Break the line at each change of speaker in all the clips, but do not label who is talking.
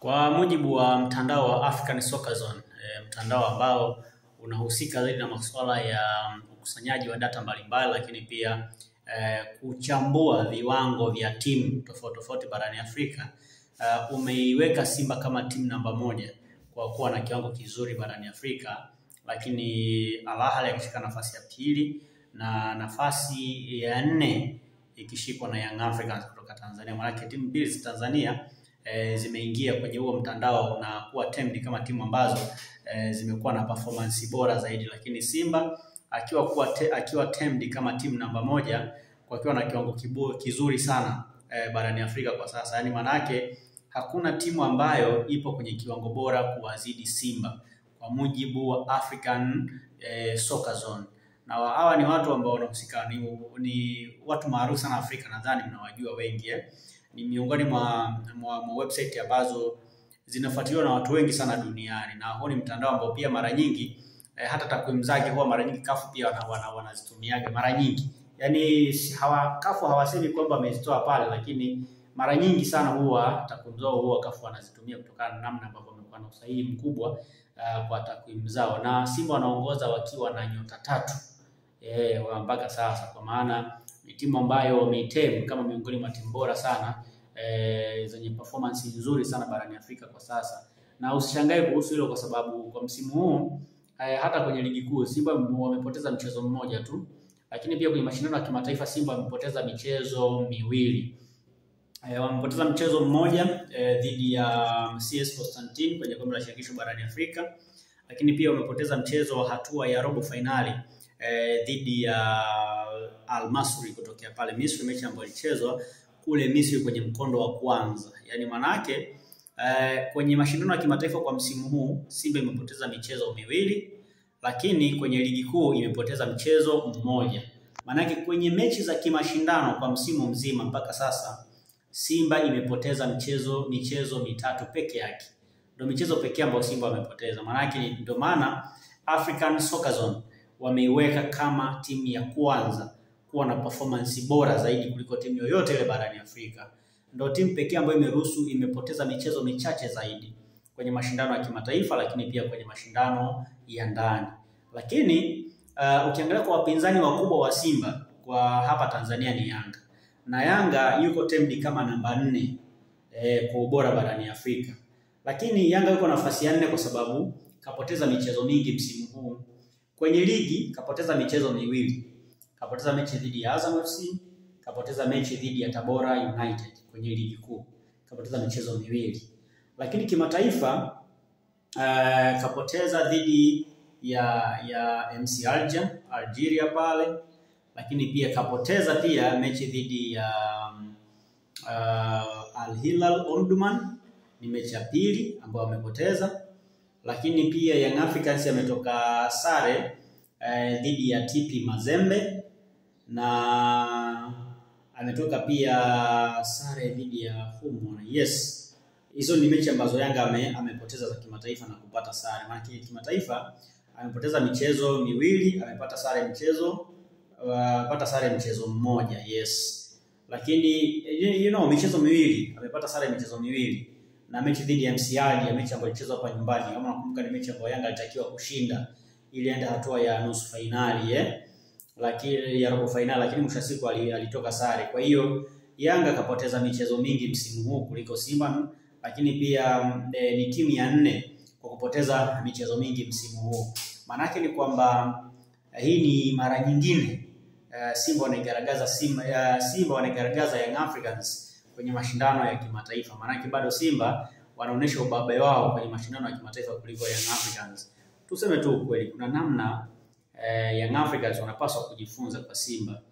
Kwa mujibu wa mtandao wa African Soccer Zone, mtandao ambao unahusika zaidi na masuala ya ukusanyaji wa data mbalimbali, lakini pia kuchambua viwango vya timu tofauti tofauti barani Afrika, umeiweka Simba kama timu namba 1 kwa kuwa na kiwango kizuri barani Afrika, lakini Al Ahly akishika nafasi ya 2 na nafasi ya 4 ikishikwa na Young Africans kutoka Tanzania. Maana timu mbili za Tanzania zimeingia kwenye huo mtandao na kuwa termed kama timu ambazo zimekuwa na performance bora zaidi, lakini Simba akiwa termed kama timu namba 1 kwa kiwa na kiwango kizuri sana barani Afrika kwa sasa. Yani manake hakuna timu ambayo ipo kwenye kiwango bora kuwazidi Simba kwa mujibu wa African Soccer Zone. Na hawa ni watu ambao wanahusika, ni watu maarufu sana Afrika, nadhani mnawajua wengi Ni miongoni mwa website ambazo zinafuatiliwa na watu wengi sana duniani, na huo ni mtandao ambao pia mara nyingi hata takwimu zake huwa mara nyingi CAF pia wanazitumiaga mara nyingi. Yani CAF hawasemi kwamba wamezitoa pale, lakini mara nyingi sana huwa takwimu zao huwa CAF wanazitumia kutokana na namna ambavyo wamekuwa na usahihi mkubwa kwa takwimu zao. Na Simba wanaongoza wakiwa na nyota 3 mpaka sasa, kwa maana ni timu ambayo wameitem kama miongoni mwa timu bora sana zenye performance nzuri sana barani Afrika kwa sasa. Na usishangae kuhusu hilo, kwa sababu kwa msimu huu hata kwenye ligi kuu Simba wamepoteza mchezo mmoja tu, lakini pia kwenye mashindano ya kimataifa Simba wamepoteza michezo 2. Wamepoteza mchezo mmoja dhidi ya CS Constantine kwenye kombe la shirikisho barani Afrika, lakini pia wamepoteza mchezo wa hatua ya robo finali dhidi ya Al Masry kutokea pale Misri, mechi ambayo ilichezwa kule Misri kwenye mkondo wa kwanza. Yani manake kwenye mashindano ya kimataifa kwa msimu huu Simba imepoteza michezo 2, lakini kwenye ligi kuu imepoteza mchezo mmoja. Manake kwenye mechi za kimashindano kwa msimu mzima mpaka sasa Simba imepoteza michezo 3 peke yake. Ndio michezo pekee ambayo Simba wamepoteza. Manake ndio maana African Soccer Zone wameiweka kama timu ya kwanza kuwa na performance bora zaidi kuliko timu yoyote ile barani Afrika. Ndio timu pekee ambayo imepoteza michezo michache zaidi kwenye mashindano ya kimataifa, lakini pia kwenye mashindano ya ndani. Lakini ukiangalia kwa wapinzani wakubwa wa Simba kwa hapa Tanzania ni Yanga. Na Yanga yuko termed kama namba 4 kwa ubora barani Afrika. Lakini Yanga yuko nafasi ya 4 kwa sababu kapoteza michezo mingi msimu huu. Kwenye ligi kapoteza michezo 2. Kapoteza mechi dhidi ya Azam FC, kapoteza mechi dhidi ya Tabora United kwenye ligi kuu. Kapoteza michezo 2. Lakini kimataifa kapoteza dhidi ya MC Algeria pale, lakini pia kapoteza pia mechi dhidi ya Al Hilal Omdurman, ni mechi ya 2 ambayo wamepoteza. Lakini pia Young Africans ametoka sare dhidi ya TP Mazembe, na ametoka pia sare dhidi ya Humo. Yes, hizo ni mechi ambazo Yanga amepoteza za kimataifa na kupata sare. Maana kimataifa amepoteza michezo 2, amepata sare mchezo mmoja. Yes, lakini michezo 2 amepata sare michezo 2, na mechi dhidi ya MCR ya mechi ambayo ilichezwa hapa nyumbani. Kama nakumbuka ni mechi ambayo Yanga alitakiwa kushinda ili aende hatua ya nusu finali lakini ya robo finali, lakini mwisho siku alitoka sare. Kwa hiyo Yanga kapoteza michezo mingi msimu huu kuliko Simba, lakini pia ni timu ya 4 kwa kupoteza michezo mingi msimu huu. Maana ni kwamba hii ni mara nyingine Simba wanagaragaza Young Africans kwenye mashindano ya kimataifa. Maana bado Simba wanaonesha ubabe wao kwenye mashindano ya kimataifa kuliko Young Africans. Tuseme tu ukweli, kuna namna Young Africans wanapaswa kujifunza kwa Simba,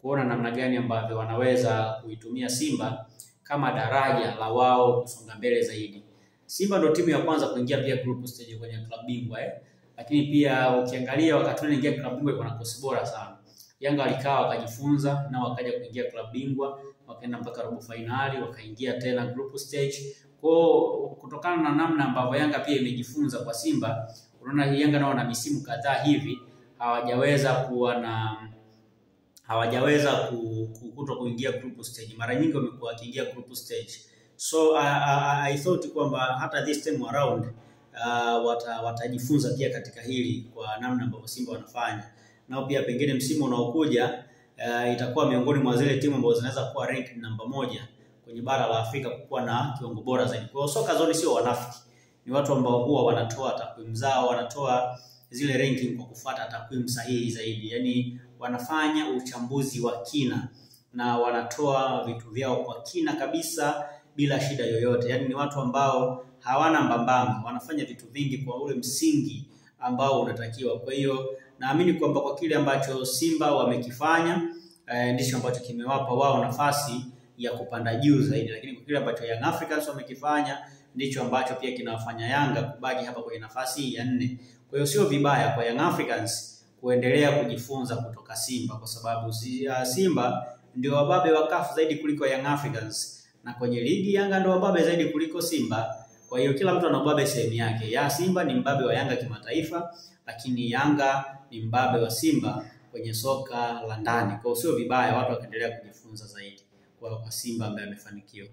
kuona namna gani ambavyo wanaweza kuitumia Simba kama daraja la wao kusonga mbele zaidi. Simba ndio timu ya kwanza kuingia pia group stage kwenye klabu bingwa lakini pia ukiangalia wakati wanaingia klabu bingwa kuna kosi bora sana. Yanga alikaa wakajifunza na wakaja kuingia klabu bingwa, wakaenda mpaka robo finali, wakaingia tena group stage. Kutokana na namna ambavyo Yanga pia imejifunza kwa Simba, unaona Yanga nao na misimu kadhaa hivi hawajaweza kuingia group stage. Mara nyingi wamekuwa wakiingia group stage So I thought kwamba hata this time around watajifunza pia katika hili kwa namna ambavyo Simba wanafanya. Nao pia pengine msimu unaokuja itakuwa miongoni mwa zile timu ambazo zinaweza kuwa ranked namba 1 kwenye bara la Afrika kuwa na kiwango bora zaidi. Kwa hiyo Soka Zone sio wanafiki. Ni watu ambao huwa wanatoa takwimu zao, wanatoa zile ranking kwa kufuata takwimu sahihi zaidi. Yaani wanafanya uchambuzi wa kina na wanatoa vitu vyao kwa kina kabisa bila shida yoyote. Yaani ni watu ambao hawana mbambamba, wanafanya vitu vingi kwa ule msingi ambao unatakiwa. Kwa hiyo naamini kwamba kwa kile ambacho Simba wamekifanya ndicho ambacho kimewapa wao nafasi ya kupanda juu zaidi, lakini kwa kile ambacho Young Africans wamekifanya ndicho ambacho pia kinawafanya Yanga kubaki hapa kwenye nafasi ya 4. Kwa hiyo sio vibaya kwa Young Africans kuendelea kujifunza kutoka Simba, kwa sababu Simba ndio wababe wa CAF zaidi kuliko Young Africans, na kwenye ligi Yanga ndio wababe zaidi kuliko Simba. Kwa hiyo kila mtu ana ubabe sehemu yake. Ya Simba ni mbabe wa Yanga kimataifa, lakini Yanga ni mbabe wa Simba kwenye soka la ndani. Kwa hiyo sio vibaya watu wakaendelea kujifunza zaidi kwa Simba ambaye amefanikiwa.